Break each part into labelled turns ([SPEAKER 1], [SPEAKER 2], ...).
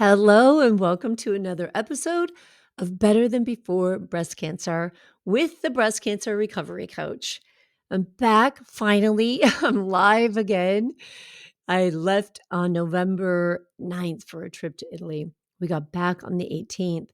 [SPEAKER 1] Hello, and welcome to another episode of Better Than Before Breast Cancer with the Breast Cancer Recovery Coach. I'm back finally. I'm live again. I left on November 9th for a trip to Italy. We got back on the 18th.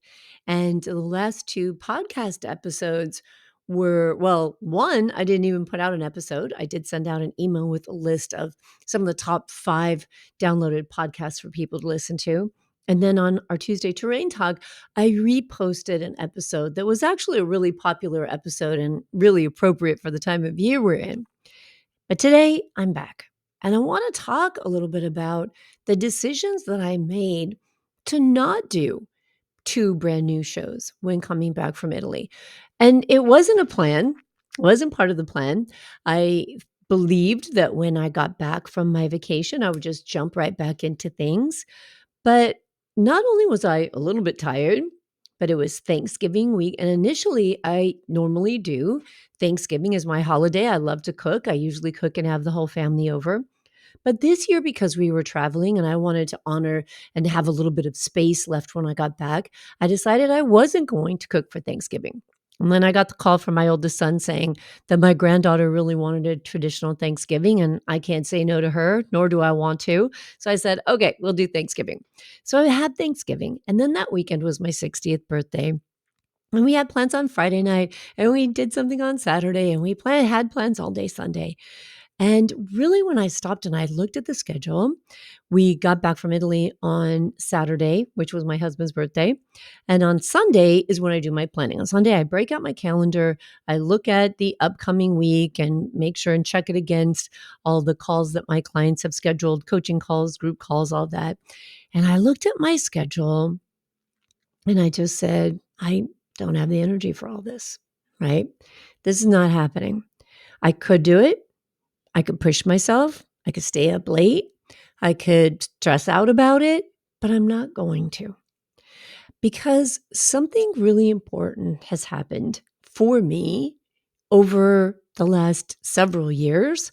[SPEAKER 1] And the last two podcast episodes one, I didn't even put out an episode. I did send out an email with a list of some of the top 5 downloaded podcasts for people to listen to. And then on our Tuesday Terrain Talk, I reposted an episode that was actually a really popular episode and really appropriate for the time of year we're in. But today I'm back and I want to talk a little bit about the decisions that I made to not do 2 brand new shows when coming back from Italy. And it wasn't a plan, wasn't part of the plan. I believed that when I got back from my vacation, I would just jump right back into things. But not only was I a little bit tired, but it was Thanksgiving week. And initially, I normally do. Thanksgiving is my holiday. I love to cook. I usually cook and have the whole family over. But this year, because we were traveling and I wanted to honor and have a little bit of space left when I got back, I decided I wasn't going to cook for Thanksgiving. And then I got the call from my oldest son saying that my granddaughter really wanted a traditional Thanksgiving, and I can't say no to her, nor do I want to. So I said, okay, we'll do Thanksgiving. So I had Thanksgiving. And then that weekend was my 60th birthday. And we had plans on Friday night, and we did something on Saturday, and had plans all day Sunday. And really, when I stopped and I looked at the schedule, we got back from Italy on Saturday, which was my husband's birthday. And on Sunday is when I do my planning. On Sunday, I break out my calendar. I look at the upcoming week and make sure and check it against all the calls that my clients have scheduled, coaching calls, group calls, all that. And I looked at my schedule and I just said, I don't have the energy for all this, right? This is not happening. I could do it. I could push myself. I could stay up late. I could stress out about it, but I'm not going to because something really important has happened for me over the last several years,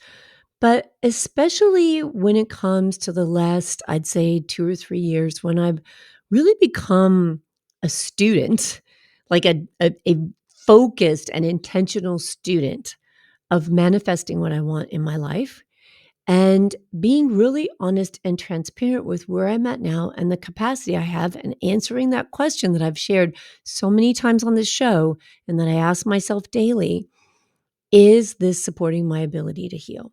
[SPEAKER 1] but especially when it comes to the last, I'd say 2 or 3 years when I've really become a student, like a focused and intentional student of manifesting what I want in my life and being really honest and transparent with where I'm at now and the capacity I have and answering that question that I've shared so many times on this show and that I ask myself daily, is this supporting my ability to heal?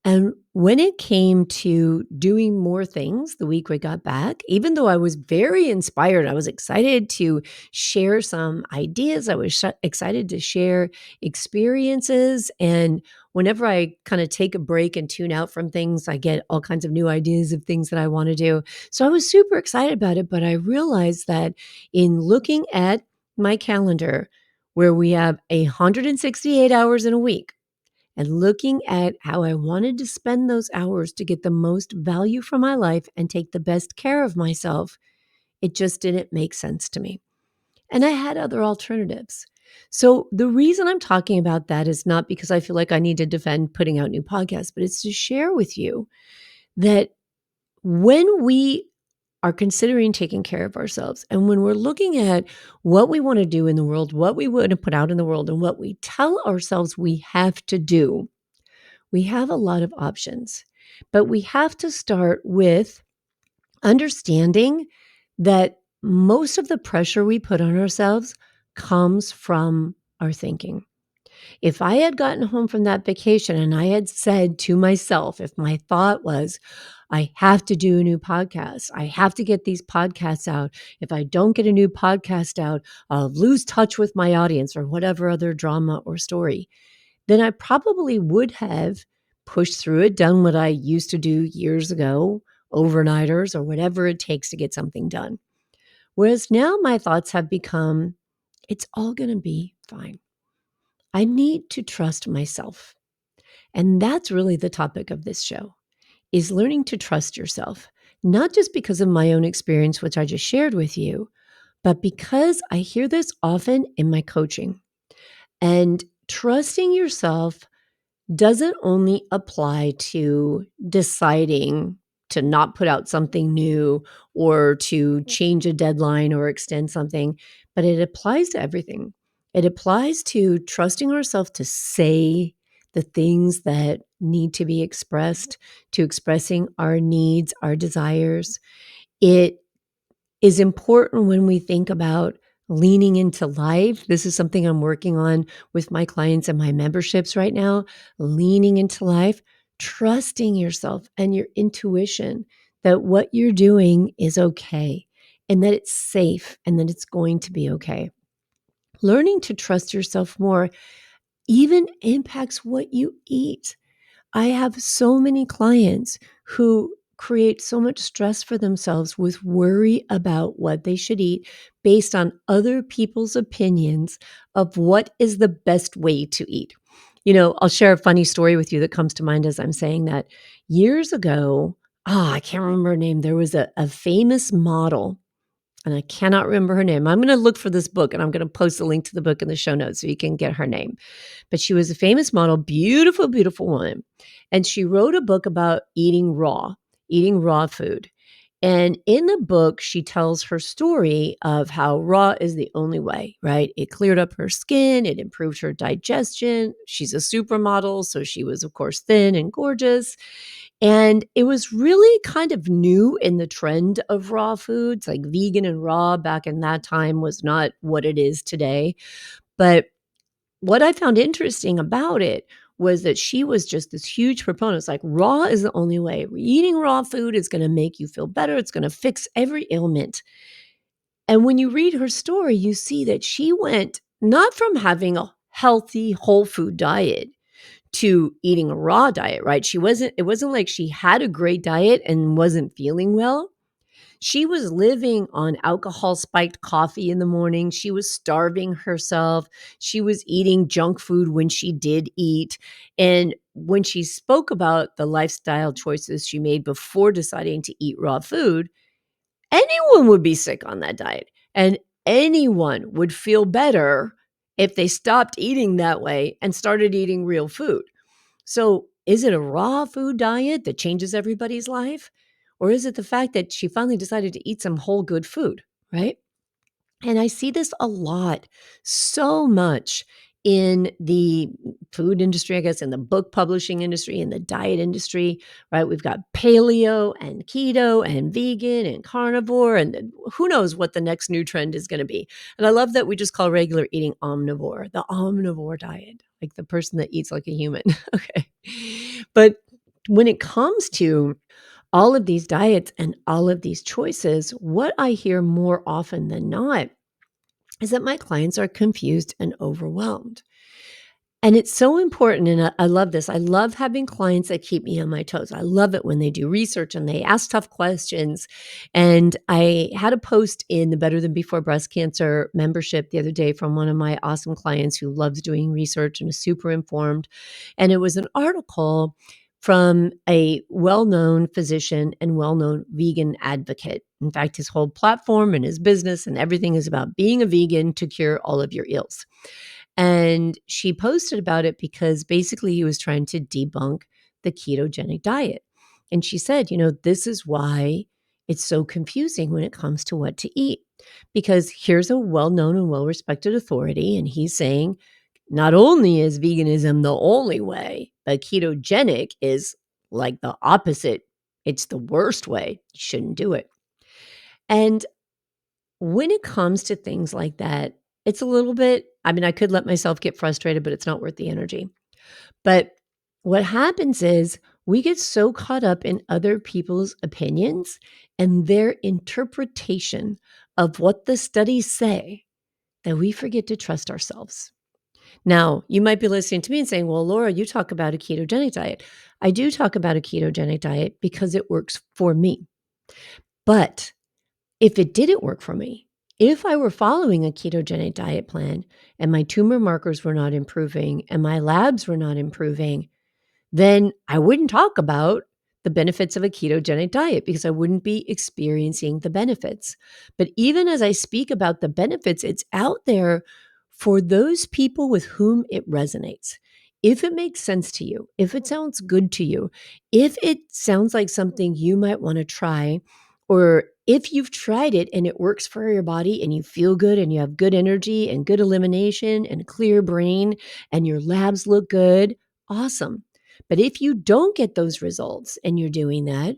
[SPEAKER 1] And when it came to doing more things the week we got back, even though I was very inspired, I was excited to share some ideas. I was excited to share experiences. And whenever I kind of take a break and tune out from things, I get all kinds of new ideas of things that I want to do. So I was super excited about it. But I realized that in looking at my calendar, where we have 168 hours in a week, and looking at how I wanted to spend those hours to get the most value from my life and take the best care of myself, it just didn't make sense to me. And I had other alternatives. So the reason I'm talking about that is not because I feel like I need to defend putting out new podcasts, but it's to share with you that when we are considering taking care of ourselves and when we're looking at what we want to do in the world, what we want to put out in the world, and what we tell ourselves we have to do, we have a lot of options, but we have to start with understanding that most of the pressure we put on ourselves comes from our thinking. If I had gotten home from that vacation and I had said to myself, if my thought was, I have to do a new podcast, I have to get these podcasts out. If I don't get a new podcast out, I'll lose touch with my audience or whatever other drama or story, then I probably would have pushed through it, done what I used to do years ago, overnighters or whatever it takes to get something done. Whereas now my thoughts have become, it's all going to be fine. I need to trust myself. And that's really the topic of this show, is learning to trust yourself, not just because of my own experience, which I just shared with you, but because I hear this often in my coaching. And trusting yourself doesn't only apply to deciding to not put out something new or to change a deadline or extend something, but it applies to everything. It applies to trusting ourselves to say the things that need to be expressed, to expressing our needs, our desires. It is important when we think about leaning into life. This is something I'm working on with my clients and my memberships right now, leaning into life, trusting yourself and your intuition that what you're doing is okay and that it's safe and that it's going to be okay. Learning to trust yourself more even impacts what you eat. I have so many clients who create so much stress for themselves with worry about what they should eat based on other people's opinions of what is the best way to eat. I'll share a funny story with you that comes to mind as I'm saying that. Years ago, I can't remember her name. There was a famous model, and I cannot remember her name. I'm going to look for this book and I'm going to post a link to the book in the show notes so you can get her name. But she was a famous model, beautiful, beautiful woman. And she wrote a book about eating raw food. And in the book, she tells her story of how raw is the only way, right? It cleared up her skin, it improved her digestion. She's a supermodel, so she was, of course, thin and gorgeous. And it was really kind of new in the trend of raw foods, like vegan and raw back in that time was not what it is today. But what I found interesting about it was that she was just this huge proponent. It's like raw is the only way. Eating raw food is going to make you feel better. It's going to fix every ailment. And when you read her story, you see that she went not from having a healthy whole food diet to eating a raw diet, right? It wasn't like she had a great diet and wasn't feeling well. She was living on alcohol spiked coffee in the morning. She was starving herself. She was eating junk food when she did eat. And when she spoke about the lifestyle choices she made before deciding to eat raw food, anyone would be sick on that diet. And anyone would feel better if they stopped eating that way and started eating real food. So, is it a raw food diet that changes everybody's life? Or is it the fact that she finally decided to eat some whole good food, right? And I see this a lot, so much in the food industry, I guess, in the book publishing industry, in the diet industry, right? We've got paleo and keto and vegan and carnivore, and who knows what the next new trend is going to be. And I love that we just call regular eating omnivore, the omnivore diet, like the person that eats like a human. Okay. But when it comes to all of these diets and all of these choices, what I hear more often than not is that my clients are confused and overwhelmed. And it's so important, and I love this. I love having clients that keep me on my toes. I love it when they do research and they ask tough questions. And I had a post in the Better Than Before Breast Cancer membership the other day from one of my awesome clients who loves doing research and is super informed. And it was an article from a well-known physician and well-known vegan advocate. In fact, his whole platform and his business and everything is about being a vegan to cure all of your ills. And she posted about it because basically he was trying to debunk the ketogenic diet. And she said, this is why it's so confusing when it comes to what to eat. Because here's a well known and well respected authority, and he's saying not only is veganism the only way, but ketogenic is like the opposite. It's the worst way. You shouldn't do it. And when it comes to things like that, it's a little bit, I could let myself get frustrated, but it's not worth the energy. But what happens is we get so caught up in other people's opinions and their interpretation of what the studies say that we forget to trust ourselves. Now, you might be listening to me and saying, well, Laura, you talk about a ketogenic diet. I do talk about a ketogenic diet because it works for me. But if it didn't work for me, if I were following a ketogenic diet plan and my tumor markers were not improving and my labs were not improving, then I wouldn't talk about the benefits of a ketogenic diet because I wouldn't be experiencing the benefits. But even as I speak about the benefits, it's out there for those people with whom it resonates. if it makes sense to you, if it sounds good to you, if it sounds like something you might want to try, or if you've tried it and it works for your body and you feel good and you have good energy and good elimination and a clear brain and your labs look good, awesome. But if you don't get those results and you're doing that,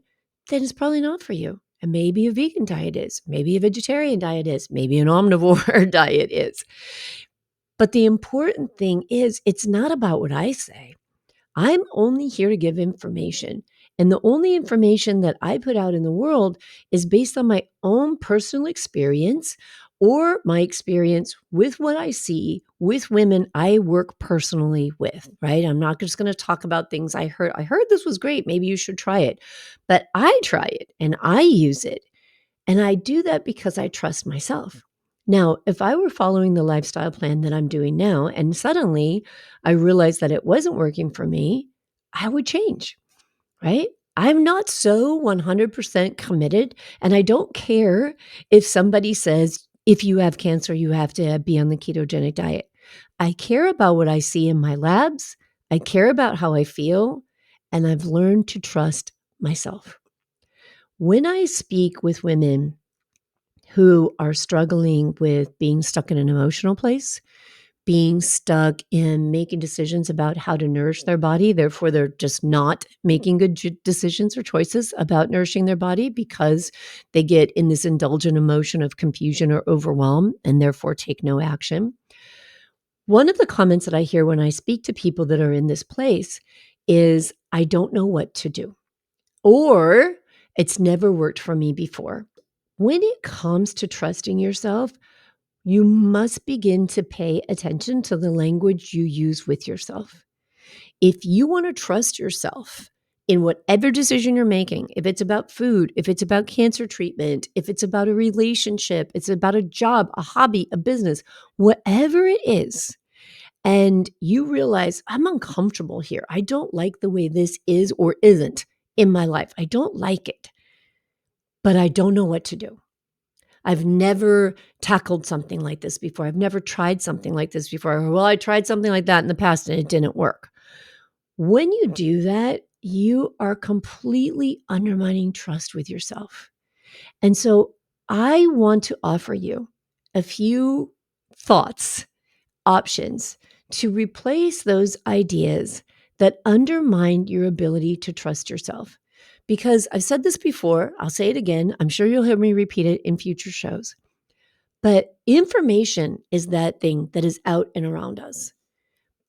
[SPEAKER 1] then it's probably not for you. And maybe a vegan diet is, maybe a vegetarian diet is, maybe an omnivore diet is. But the important thing is, it's not about what I say. I'm only here to give information. And the only information that I put out in the world is based on my own personal experience or my experience with what I see with women I work personally with, right? I'm not just going to talk about things I heard. I heard this was great. Maybe you should try it. But I try it and I use it. And I do that because I trust myself. Now, if I were following the lifestyle plan that I'm doing now and suddenly I realized that it wasn't working for me, I would change, right? I'm not so 100% committed. And I don't care if somebody says, if you have cancer, you have to be on the ketogenic diet. I care about what I see in my labs. I care about how I feel. And I've learned to trust myself. When I speak with women who are struggling with being stuck in an emotional place, being stuck in making decisions about how to nourish their body. Therefore, they're just not making good decisions or choices about nourishing their body because they get in this indulgent emotion of confusion or overwhelm and therefore take no action. One of the comments that I hear when I speak to people that are in this place is, I don't know what to do, or it's never worked for me before. When it comes to trusting yourself, you must begin to pay attention to the language you use with yourself. If you want to trust yourself in whatever decision you're making, if it's about food, if it's about cancer treatment, if it's about a relationship, it's about a job, a hobby, a business, whatever it is, and you realize I'm uncomfortable here. I don't like the way this is or isn't in my life. I don't like it, but I don't know what to do. I've never tackled something like this before. I've never tried something like this before. Well, I tried something like that in the past and it didn't work. When you do that, you are completely undermining trust with yourself. And so I want to offer you a few thoughts, options to replace those ideas that undermine your ability to trust yourself. Because I've said this before, I'll say it again. I'm sure you'll hear me repeat it in future shows. But information is that thing that is out and around us.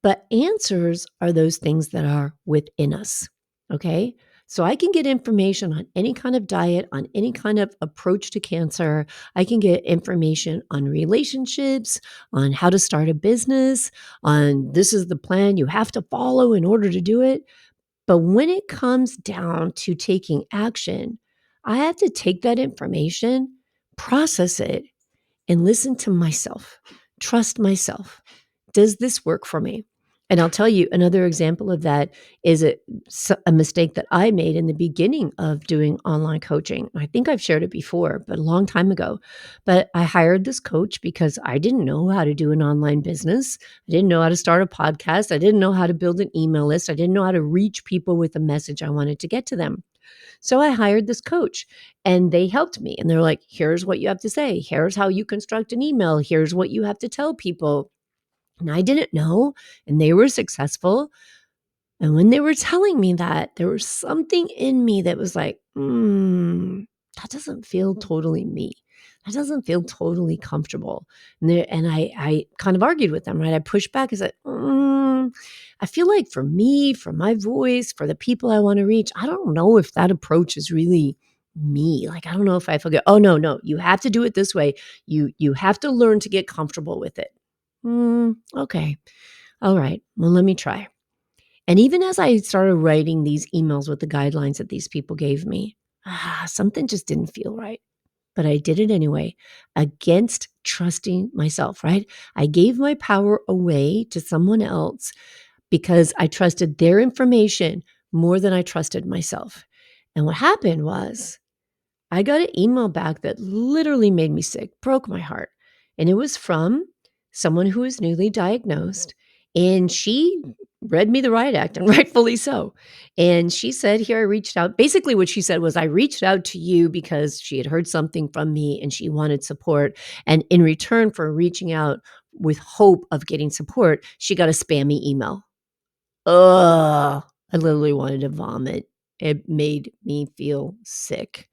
[SPEAKER 1] But answers are those things that are within us. Okay. So I can get information on any kind of diet, on any kind of approach to cancer. I can get information on relationships, on how to start a business, on this is the plan you have to follow in order to do it. But when it comes down to taking action, I have to take that information, process it, and listen to myself, trust myself. Does this work for me? And I'll tell you another example of that is a mistake that I made in the beginning of doing online coaching. I think I've shared it before, but a long time ago. But I hired this coach because I didn't know how to do an online business. I didn't know how to start a podcast. I didn't know how to build an email list. I didn't know how to reach people with a message I wanted to get to them. So I hired this coach and they helped me. And they're like, here's what you have to say. Here's how you construct an email. Here's what you have to tell people. And I didn't know. And they were successful. And when they were telling me that, there was something in me that was like, that doesn't feel totally me. That doesn't feel totally comfortable. And I kind of argued with them, right? I pushed back. I said, I feel like for me, for my voice, for the people I want to reach, I don't know if that approach is really me. Like, I don't know if I feel good. Oh, no, you have to do it this way. You have to learn to get comfortable with it. Okay. All right. Well, let me try. And even as I started writing these emails with the guidelines that these people gave me, something just didn't feel right. But I did it anyway, against trusting myself, right? I gave my power away to someone else because I trusted their information more than I trusted myself. And what happened was I got an email back that literally made me sick, broke my heart. And it was from someone who was newly diagnosed. And she read me the riot act, and rightfully so. And she said, here, I reached out. Basically, what she said was, I reached out to you because she had heard something from me and she wanted support. And in return for reaching out with hope of getting support, she got a spammy email. Ugh, I literally wanted to vomit. It made me feel sick.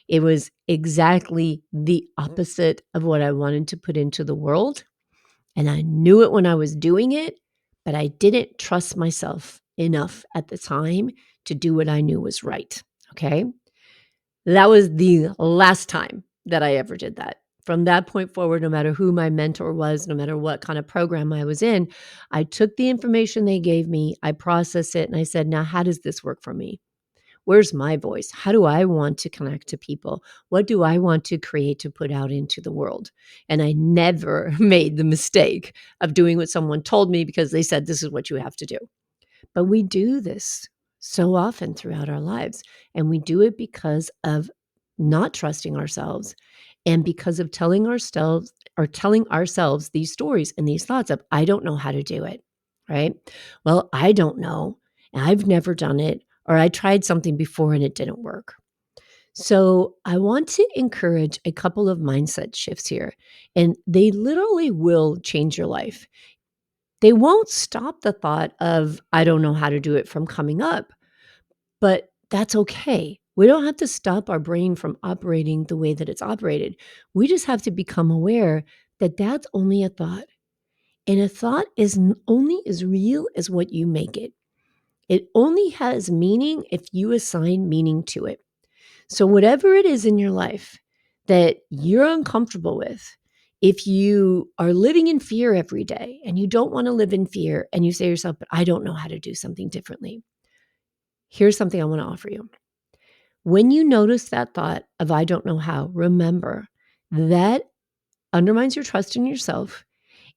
[SPEAKER 1] It was exactly the opposite of what I wanted to put into the world. And I knew it when I was doing it, but I didn't trust myself enough at the time to do what I knew was right. Okay. That was the last time that I ever did that. From that point forward, no matter who my mentor was, no matter what kind of program I was in, I took the information they gave me, I processed it, and I said, now, how does this work for me? Where's my voice? How do I want to connect to people? What do I want to create to put out into the world? And I never made the mistake of doing what someone told me because they said, this is what you have to do. But we do this so often throughout our lives. And we do it because of not trusting ourselves and because of telling ourselves these stories and these thoughts of, I don't know how to do it. Right. Well, I don't know. I've never done it, or I tried something before and it didn't work. So I want to encourage a couple of mindset shifts here, and they literally will change your life. They won't stop the thought of, I don't know how to do it from coming up, but that's okay. We don't have to stop our brain from operating the way that it's operated. We just have to become aware that that's only a thought. And a thought is only as real as what you make it. It only has meaning if you assign meaning to it. So, whatever it is in your life that you're uncomfortable with, if you are living in fear every day and you don't want to live in fear and you say to yourself, but I don't know how to do something differently, here's something I want to offer you. When you notice that thought of, I don't know how, remember that undermines your trust in yourself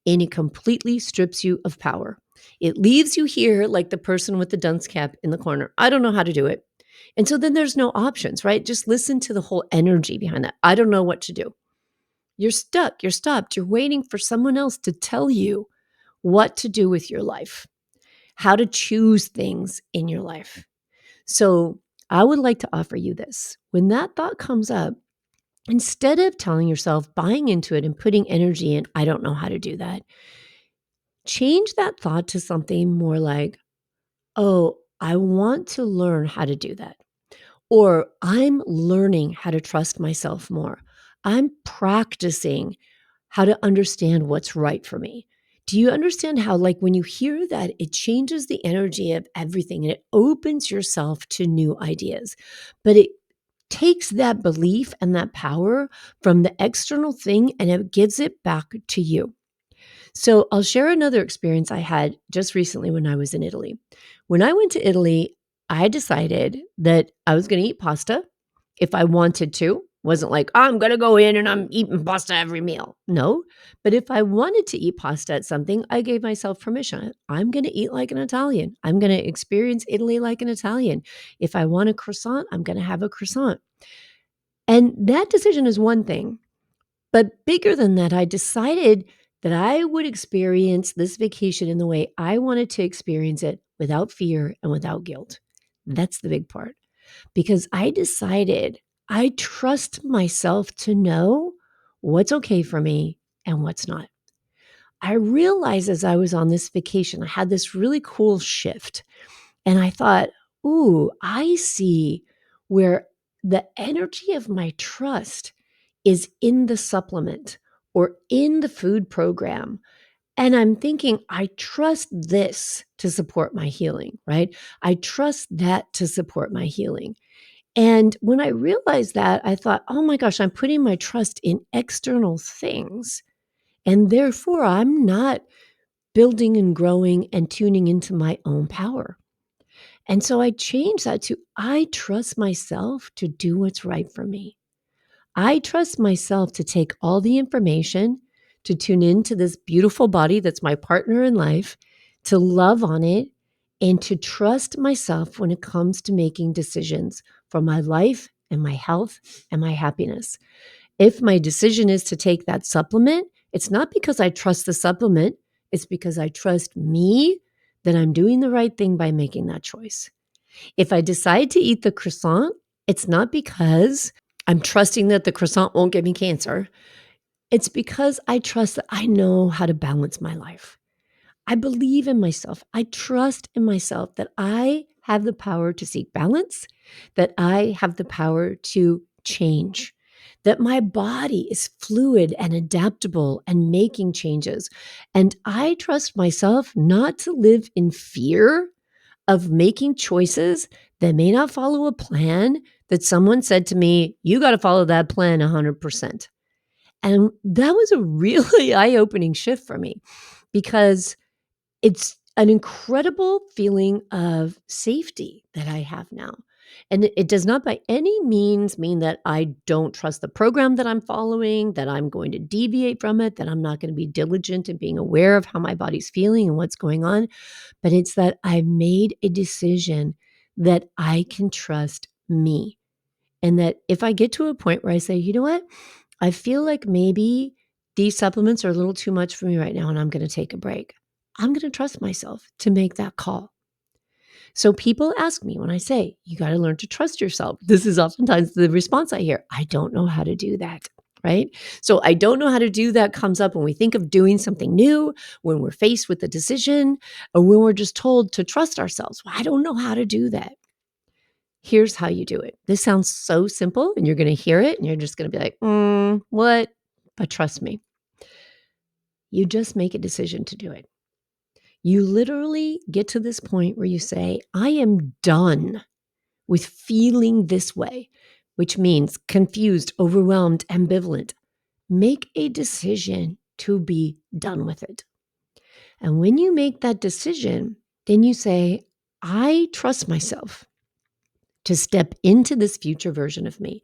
[SPEAKER 1] and it completely strips you of power. It leaves you here like the person with the dunce cap in the corner. I don't know how to do it. And so then there's no options, right? Just listen to the whole energy behind that. I don't know what to do. You're stuck. You're stopped. You're waiting for someone else to tell you what to do with your life, how to choose things in your life. So I would like to offer you this. When that thought comes up, instead of telling yourself, buying into it and putting energy in, I don't know how to do that, change that thought to something more like, oh, I want to learn how to do that. Or I'm learning how to trust myself more. I'm practicing how to understand what's right for me. Do you understand how, like, when you hear that, it changes the energy of everything and it opens yourself to new ideas? But it takes that belief and that power from the external thing and it gives it back to you. So I'll share another experience I had just recently when I was in Italy. When I went to Italy, I decided that I was going to eat pasta if I wanted to. Wasn't like, I'm going to go in and I'm eating pasta every meal. No, but if I wanted to eat pasta at something, I gave myself permission. I'm going to eat like an Italian. I'm going to experience Italy like an Italian. If I want a croissant, I'm going to have a croissant. And that decision is one thing. But bigger than that, I decided that I would experience this vacation in the way I wanted to experience it without fear and without guilt. That's the big part because I decided I trust myself to know what's okay for me and what's not. I realized as I was on this vacation, I had this really cool shift. And I thought, ooh, I see where the energy of my trust is in the supplement or in the food program. And I'm thinking, I trust this to support my healing, right? I trust that to support my healing. And when I realized that, I thought, oh my gosh, I'm putting my trust in external things. And therefore, I'm not building and growing and tuning into my own power. And so I changed that to, I trust myself to do what's right for me. I trust myself to take all the information, to tune into this beautiful body that's my partner in life, to love on it, and to trust myself when it comes to making decisions for my life and my health and my happiness. If my decision is to take that supplement, it's not because I trust the supplement, it's because I trust me, then I'm doing the right thing by making that choice. If I decide to eat the croissant, it's not because I'm trusting that the croissant won't give me cancer. It's because I trust that I know how to balance my life. I believe in myself. I trust in myself that I have the power to seek balance, that I have the power to change, that my body is fluid and adaptable and making changes. And I trust myself not to live in fear of making choices that may not follow a plan that someone said to me, you got to follow that plan 100%. And that was a really eye opening shift for me because it's an incredible feeling of safety that I have now. And it does not by any means mean that I don't trust the program that I'm following, that I'm going to deviate from it, that I'm not going to be diligent in being aware of how my body's feeling and what's going on. But it's that I made a decision that I can trust me. And that if I get to a point where I say, you know what, I feel like maybe these supplements are a little too much for me right now and I'm going to take a break. I'm going to trust myself to make that call. So people ask me when I say, you got to learn to trust yourself. This is oftentimes the response I hear. I don't know how to do that. Right. So I don't know how to do that comes up when we think of doing something new, when we're faced with a decision, or when we're just told to trust ourselves. Well, I don't know how to do that. Here's how you do it. This sounds so simple, and you're going to hear it, and you're just going to be like, what? But trust me, you just make a decision to do it. You literally get to this point where you say, I am done with feeling this way, which means confused, overwhelmed, ambivalent. Make a decision to be done with it. And when you make that decision, then you say, I trust myself to step into this future version of me.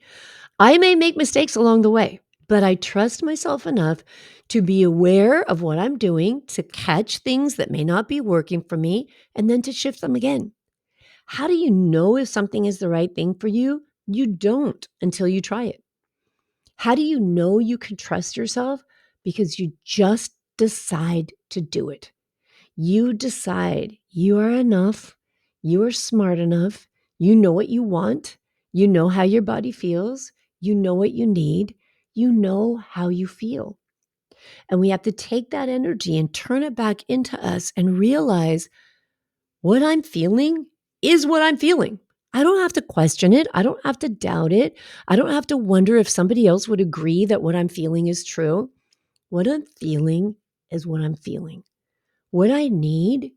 [SPEAKER 1] I may make mistakes along the way, but I trust myself enough to be aware of what I'm doing, to catch things that may not be working for me, and then to shift them again. How do you know if something is the right thing for you? You don't until you try it. How do you know you can trust yourself? Because you just decide to do it. You decide you are enough, you are smart enough, you know what you want, you know how your body feels, you know what you need, you know how you feel. And we have to take that energy and turn it back into us and realize what I'm feeling is what I'm feeling. I don't have to question it. I don't have to doubt it. I don't have to wonder if somebody else would agree that what I'm feeling is true. What I'm feeling is what I'm feeling. What I need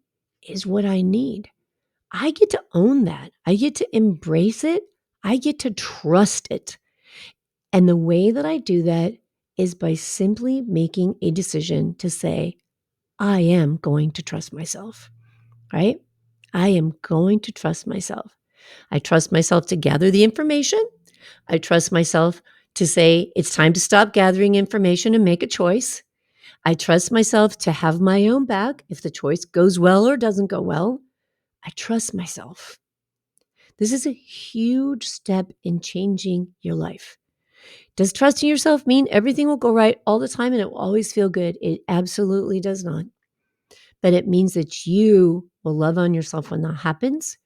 [SPEAKER 1] is what I need. I get to own that. I get to embrace it. I get to trust it. And the way that I do that is by simply making a decision to say, I am going to trust myself, right? I am going to trust myself. I trust myself to gather the information. I trust myself to say, it's time to stop gathering information and make a choice. I trust myself to have my own back if the choice goes well or doesn't go well. I trust myself. This is a huge step in changing your life. Does trusting yourself mean everything will go right all the time and it will always feel good? It absolutely does not. But it means that you will love on yourself when that happens.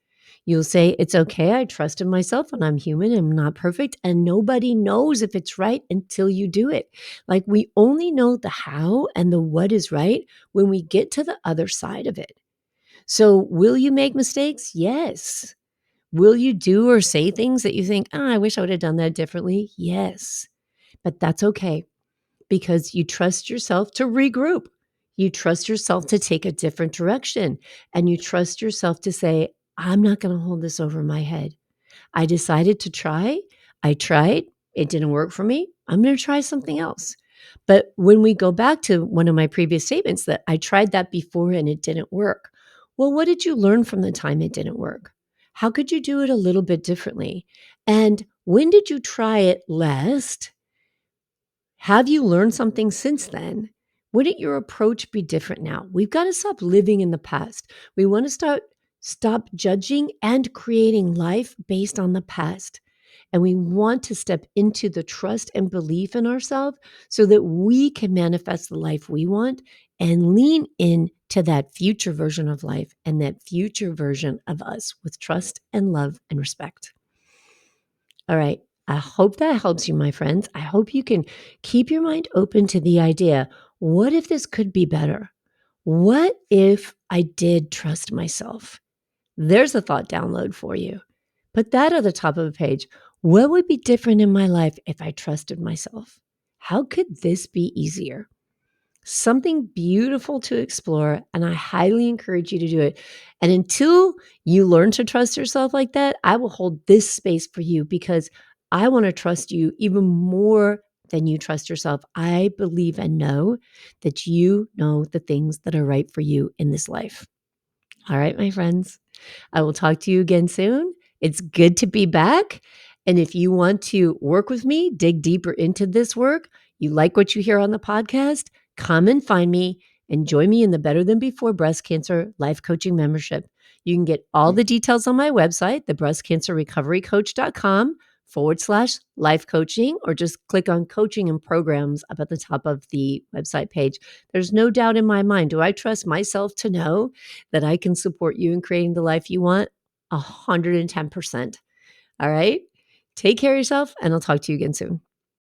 [SPEAKER 1] You'll say, it's okay. I trust in myself and I'm human. I'm not perfect. And nobody knows if it's right until you do it. Like we only know the how and the what is right when we get to the other side of it. So will you make mistakes? Yes. Will you do or say things that you think, I wish I would have done that differently? Yes. But that's okay because you trust yourself to regroup. You trust yourself to take a different direction. And you trust yourself to say, I'm not going to hold this over my head. I decided to try. I tried. It didn't work for me. I'm going to try something else. But when we go back to one of my previous statements that I tried that before and it didn't work. Well, what did you learn from the time it didn't work? How could you do it a little bit differently? And when did you try it last? Have you learned something since then? Wouldn't your approach be different now? We've got to stop living in the past. We want to stop judging and creating life based on the past. And we want to step into the trust and belief in ourselves so that we can manifest the life we want and lean in to that future version of life and that future version of us with trust and love and respect. All right. I hope that helps you, my friends. I hope you can keep your mind open to the idea, what if this could be better? What if I did trust myself? There's a thought download for you. Put that at the top of the page. What would be different in my life if I trusted myself? How could this be easier? Something beautiful to explore, and I highly encourage you to do it. And until you learn to trust yourself like that, I will hold this space for you because I want to trust you even more than you trust yourself. I believe and know that you know the things that are right for you in this life. All right, my friends. I will talk to you again soon. It's good to be back. And if you want to work with me, dig deeper into this work, you like what you hear on the podcast, come and find me and join me in the Better Than Before Breast Cancer Life Coaching membership. You can get all the details on my website, thebreastcancerrecoverycoach.com/life coaching, or just click on coaching and programs up at the top of the website page. There's no doubt in my mind. Do I trust myself to know that I can support you in creating the life you want? 110%. All right. Take care of yourself, and I'll talk to you again soon.